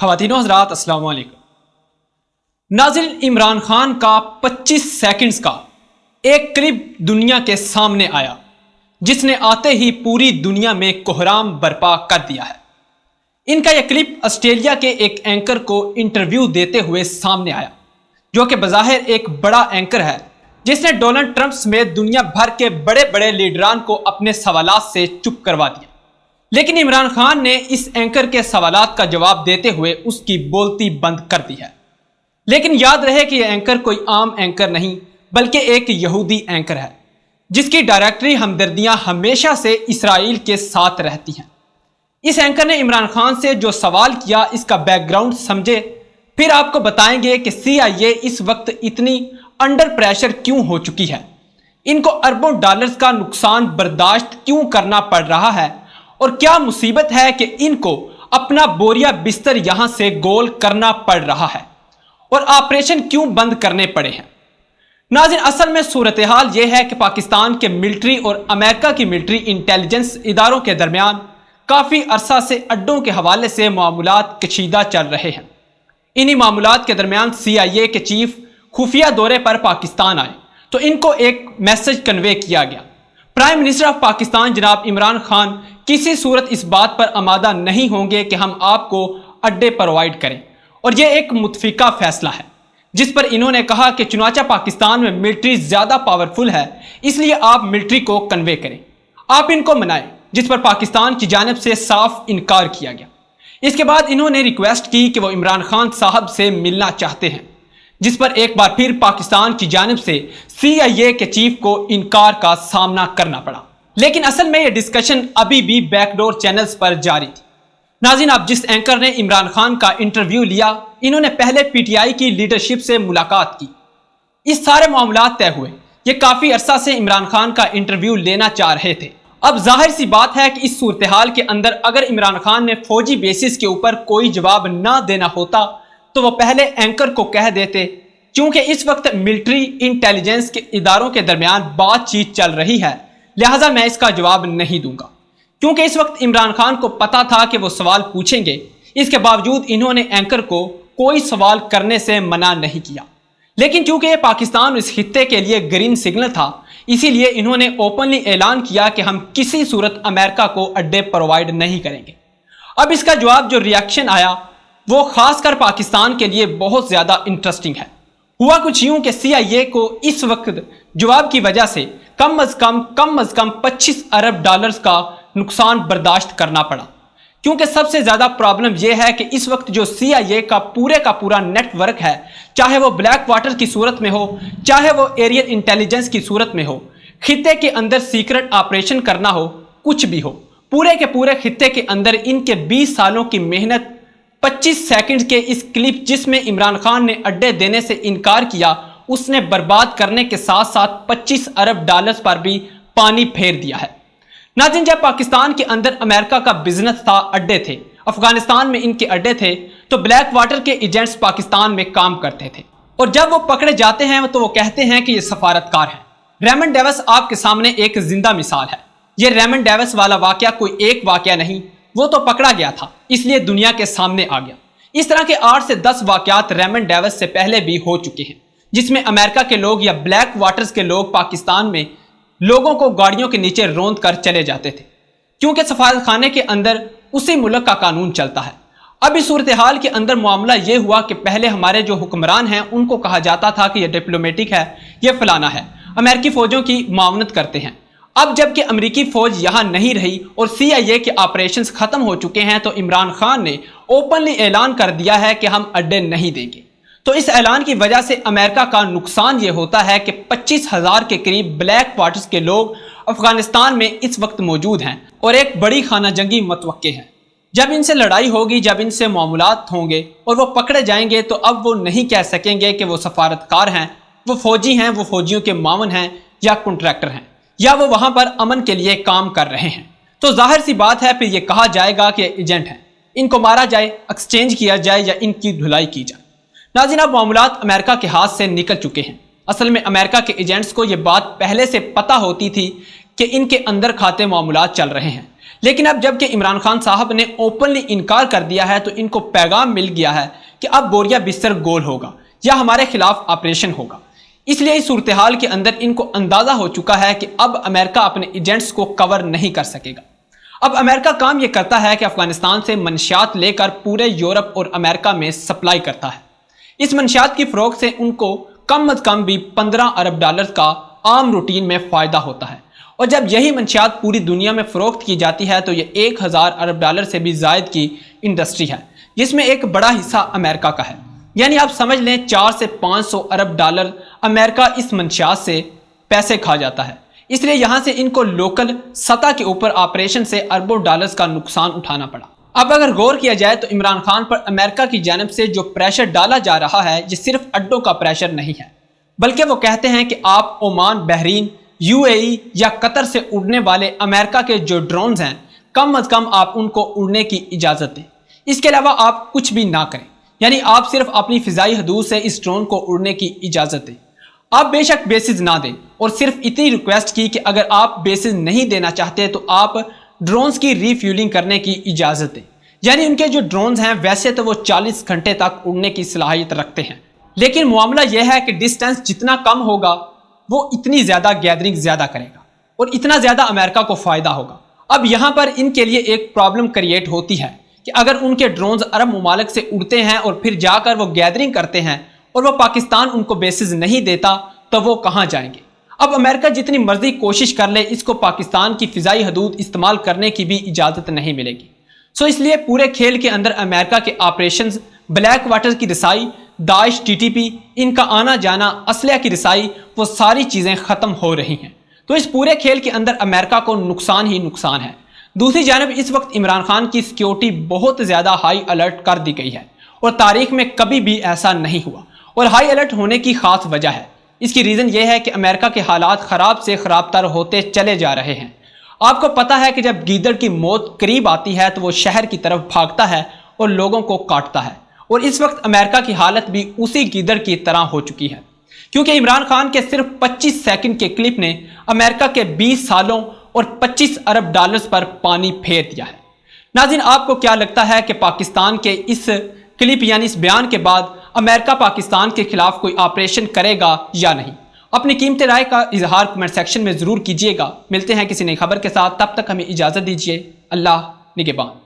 خواتین و حضرات السلام علیکم۔ ناظرین، عمران خان کا 25 سیکنڈز کا ایک کلپ دنیا کے سامنے آیا جس نے آتے ہی پوری دنیا میں کوہرام برپا کر دیا ہے۔ ان کا یہ کلپ آسٹریلیا کے ایک اینکر کو انٹرویو دیتے ہوئے سامنے آیا، جو کہ بظاہر ایک بڑا اینکر ہے جس نے ڈونلڈ ٹرمپ سمیت دنیا بھر کے بڑے بڑے لیڈران کو اپنے سوالات سے چپ کروا دیا، لیکن عمران خان نے اس اینکر کے سوالات کا جواب دیتے ہوئے اس کی بولتی بند کر دی ہے۔ لیکن یاد رہے کہ یہ اینکر کوئی عام اینکر نہیں بلکہ ایک یہودی اینکر ہے جس کی ڈائریکٹری ہمدردیاں ہمیشہ سے اسرائیل کے ساتھ رہتی ہیں۔ اس اینکر نے عمران خان سے جو سوال کیا اس کا بیک گراؤنڈ سمجھے، پھر آپ کو بتائیں گے کہ CIA اس وقت اتنی انڈر پریشر کیوں ہو چکی ہے، ان کو اربوں ڈالرز کا نقصان برداشت کیوں کرنا پڑ رہا ہے، اور کیا مصیبت ہے کہ ان کو اپنا بوریا بستر یہاں سے گول کرنا پڑ رہا ہے، اور آپریشن کیوں بند کرنے پڑے ہیں۔ ناظرین، اصل میں صورتحال یہ ہے کہ پاکستان کے ملٹری اور امریکہ کی ملٹری انٹیلیجنس اداروں کے درمیان کافی عرصہ سے اڈوں کے حوالے سے معاملات کشیدہ چل رہے ہیں۔ انہی معاملات کے درمیان CIA کے چیف خفیہ دورے پر پاکستان آئے تو ان کو ایک میسج کنوے کیا گیا۔ پرائم منسٹر آف پاکستان جناب عمران خان کسی صورت اس بات پر آمادہ نہیں ہوں گے کہ ہم آپ کو اڈے پرووائڈ کریں، اور یہ ایک متفقہ فیصلہ ہے جس پر انہوں نے کہا کہ چنانچہ پاکستان میں ملٹری زیادہ پاورفل ہے، اس لیے آپ ملٹری کو کنوے کریں، آپ ان کو منائیں، جس پر پاکستان کی جانب سے صاف انکار کیا گیا۔ اس کے بعد انہوں نے ریکویسٹ کی کہ وہ عمران خان صاحب سے ملنا چاہتے ہیں، جس پر ایک بار پھر پاکستان کی جانب سے CIA کے چیف کو انکار کا سامنا کرنا پڑا۔ لیکن اصل میں یہ ڈسکشن ابھی بھی بیک ڈور چینلز پر جاری تھی۔ ناظرین، اب جس اینکر نے عمران خان کا انٹرویو لیا، انہوں نے پہلے PTI کی لیڈرشپ سے ملاقات کی، اس سارے معاملات طے ہوئے۔ یہ کافی عرصہ سے عمران خان کا انٹرویو لینا چاہ رہے تھے۔ اب ظاہر سی بات ہے کہ اس صورتحال کے اندر اگر عمران خان نے فوجی بیسس کے اوپر کوئی جواب نہ دینا ہوتا تو وہ پہلے اینکر کو کہہ دیتے، چونکہ اس وقت ملٹری انٹیلیجنس کے اداروں کے درمیان بات چیت چل رہی ہے، لہٰذا میں اس کا جواب نہیں دوں گا، کیونکہ اس وقت عمران خان کو پتا تھا کہ وہ سوال پوچھیں گے۔ اس کے باوجود انہوں نے اینکر کو کوئی سوال کرنے سے منع نہیں کیا، لیکن چونکہ یہ پاکستان اس خطے کے لیے گرین سگنل تھا، اسی لیے انہوں نے اوپنلی اعلان کیا کہ ہم کسی صورت امریکہ کو اڈے پرووائڈ نہیں کریں گے۔ اب اس کا جواب جو ریاکشن آیا وہ خاص کر پاکستان کے لیے بہت زیادہ انٹرسٹنگ ہے۔ ہوا کچھ یوں کہ CIA کو اس وقت جواب کی وجہ سے کم از کم 25 ارب ڈالرز کا نقصان برداشت کرنا پڑا، کیونکہ سب سے زیادہ پرابلم یہ ہے کہ اس وقت جو CIA کا پورا نیٹ ورک ہے، چاہے وہ بلیک واٹر کی صورت میں ہو، چاہے وہ ایریل انٹیلیجنس کی صورت میں ہو، خطے کے اندر سیکرٹ آپریشن کرنا ہو، کچھ بھی ہو، پورے کے پورے خطے کے اندر ان کے 20 سالوں کی محنت 25 سیکنڈ کے اس کلپ جس میں عمران خان نے اڈے دینے سے انکار کیا، اس نے برباد کرنے کے ساتھ ساتھ 25 ارب ڈالرز پر بھی پانی پھیر دیا ہے۔ ناظرین، جب پاکستان کے اندر امریکہ کا بزنس تھا، اڈے تھے، افغانستان میں ان کے اڈے تھے، تو بلیک واٹر کے ایجنٹس پاکستان میں کام کرتے تھے، اور جب وہ پکڑے جاتے ہیں تو وہ کہتے ہیں کہ یہ سفارتکار ہیں۔ ریمنڈ ڈیوس آپ کے سامنے ایک زندہ مثال ہے۔ یہ ریمنڈ ڈیوس والا واقعہ کوئی ایک واقعہ نہیں، وہ تو پکڑا گیا تھا اس لیے دنیا کے سامنے آ گیا۔ اس طرح کے 8 سے 10 واقعات ریمنڈ ڈیوس سے پہلے بھی ہو چکے ہیں، جس میں امریکہ کے لوگ یا بلیک واٹرز کے لوگ پاکستان میں لوگوں کو گاڑیوں کے نیچے روند کر چلے جاتے تھے، کیونکہ سفارت خانے کے اندر اسی ملک کا قانون چلتا ہے۔ اب اس صورتحال کے اندر معاملہ یہ ہوا کہ پہلے ہمارے جو حکمران ہیں ان کو کہا جاتا تھا کہ یہ ڈپلومیٹک ہے، یہ فلانا ہے، امریکی فوجوں کی معاونت کرتے ہیں۔ اب جب کہ امریکی فوج یہاں نہیں رہی اور CIA کے آپریشنز ختم ہو چکے ہیں، تو عمران خان نے اوپنلی اعلان کر دیا ہے کہ ہم اڈے نہیں دیں گے۔ تو اس اعلان کی وجہ سے امریکہ کا نقصان یہ ہوتا ہے کہ 25,000 کے قریب بلیک واٹرز کے لوگ افغانستان میں اس وقت موجود ہیں، اور ایک بڑی خانہ جنگی متوقع ہے۔ جب ان سے لڑائی ہوگی، جب ان سے معاملات ہوں گے اور وہ پکڑے جائیں گے، تو اب وہ نہیں کہہ سکیں گے کہ وہ سفارتکار ہیں، وہ فوجی ہیں، وہ فوجیوں کے معاون ہیں یا کنٹریکٹر ہیں، یا وہ وہاں پر امن کے لیے کام کر رہے ہیں۔ تو ظاہر سی بات ہے، پھر یہ کہا جائے گا کہ ایجنٹ ہیں، ان کو مارا جائے، ایکسچینج کیا جائے یا ان کی دھلائی کی جائے۔ ناظرین، اب معاملات امریکہ کے ہاتھ سے نکل چکے ہیں۔ اصل میں امریکہ کے ایجنٹس کو یہ بات پہلے سے پتہ ہوتی تھی کہ ان کے اندر کھاتے معاملات چل رہے ہیں، لیکن اب جب کہ عمران خان صاحب نے اوپنلی انکار کر دیا ہے تو ان کو پیغام مل گیا ہے کہ اب بوریا بستر گول ہوگا یا ہمارے خلاف آپریشن ہوگا۔ اس لیے اس صورتحال کے اندر ان کو اندازہ ہو چکا ہے کہ اب امریکہ اپنے ایجنٹس کو کور نہیں کر سکے گا۔ اب امریکہ کام یہ کرتا ہے کہ افغانستان سے منشیات لے کر پورے یورپ اور امریکہ میں سپلائی کرتا ہے۔ اس منشیات کی فروخت سے ان کو کم از کم بھی 15 ارب ڈالر کا عام روٹین میں فائدہ ہوتا ہے، اور جب یہی منشیات پوری دنیا میں فروخت کی جاتی ہے تو یہ 1000 ارب ڈالر سے بھی زائد کی انڈسٹری ہے، جس میں ایک بڑا حصہ امریکہ کا ہے۔ یعنی آپ سمجھ لیں 400 سے 500 ارب ڈالر امریکہ اس منشیات سے پیسے کھا جاتا ہے۔ اس لیے یہاں سے ان کو لوکل سطح کے اوپر آپریشن سے اربوں ڈالرز کا نقصان اٹھانا پڑا۔ اب اگر غور کیا جائے تو عمران خان پر امریکہ کی جانب سے جو پریشر ڈالا جا رہا ہے یہ صرف اڈوں کا پریشر نہیں ہے، بلکہ وہ کہتے ہیں کہ آپ عمان، بحرین، UAE یا قطر سے اڑنے والے امریکہ کے جو ڈرونز ہیں کم از کم آپ ان کو اڑنے کی اجازت دیں۔ اس کے علاوہ آپ کچھ بھی نہ کریں، یعنی آپ صرف اپنی فضائی حدود سے اس ڈرون کو اڑنے کی اجازت دیں۔ آپ بے شک بیسز نہ دیں، اور صرف اتنی ریکویسٹ کی کہ اگر آپ بیسز نہیں دینا چاہتے تو آپ ڈرونز کی ری فیولنگ کرنے کی اجازت دیں۔ یعنی ان کے جو ڈرونز ہیں ویسے تو وہ 40 گھنٹے تک اڑنے کی صلاحیت رکھتے ہیں، لیکن معاملہ یہ ہے کہ ڈسٹینس جتنا کم ہوگا وہ اتنی زیادہ گیدرنگ زیادہ کرے گا اور اتنا زیادہ امریکہ کو فائدہ ہوگا۔ اب یہاں پر ان کے لیے ایک پرابلم کریٹ ہوتی ہے کہ اگر ان کے ڈرونز عرب ممالک سے اڑتے ہیں اور پھر جا کر وہ گیدرنگ کرتے ہیں اور وہ پاکستان ان کو بیسز نہیں دیتا تو وہ کہاں جائیں گے؟ اب امریکہ جتنی مرضی کوشش کر لے اس کو پاکستان کی فضائی حدود استعمال کرنے کی بھی اجازت نہیں ملے گی۔ اس لیے پورے کھیل کے اندر امریکہ کے آپریشنز، بلیک واٹر کی رسائی، داعش، TTP، ان کا آنا جانا، اسلحہ کی رسائی، وہ ساری چیزیں ختم ہو رہی ہیں۔ تو اس پورے کھیل کے اندر امریکہ کو نقصان ہی نقصان ہے۔ دوسری جانب اس وقت عمران خان کی سیکیورٹی بہت زیادہ ہائی الرٹ کر دی گئی ہے، اور تاریخ میں کبھی بھی ایسا نہیں ہوا، اور ہائی الرٹ ہونے کی خاص وجہ ہے۔ اس کی ریزن یہ ہے کہ امریکہ کے حالات خراب سے خراب تر ہوتے چلے جا رہے ہیں۔ آپ کو پتا ہے کہ جب گیدڑ کی موت قریب آتی ہے تو وہ شہر کی طرف بھاگتا ہے اور لوگوں کو کاٹتا ہے، اور اس وقت امریکہ کی حالت بھی اسی گیدڑ کی طرح ہو چکی ہے، کیونکہ عمران خان کے صرف 25 سیکنڈ کے کلپ نے امریکہ کے 20 سالوں اور 25 ارب ڈالرز پر پانی پھیر دیا ہے۔ ناظرین، آپ کو کیا لگتا ہے کہ پاکستان کے اس کلپ یعنی اس بیان کے بعد امریکہ پاکستان کے خلاف کوئی آپریشن کرے گا یا نہیں؟ اپنی قیمتی رائے کا اظہار کمنٹ سیکشن میں ضرور کیجیے گا۔ ملتے ہیں کسی نئی خبر کے ساتھ، تب تک ہمیں اجازت دیجیے۔ اللہ نگہبان۔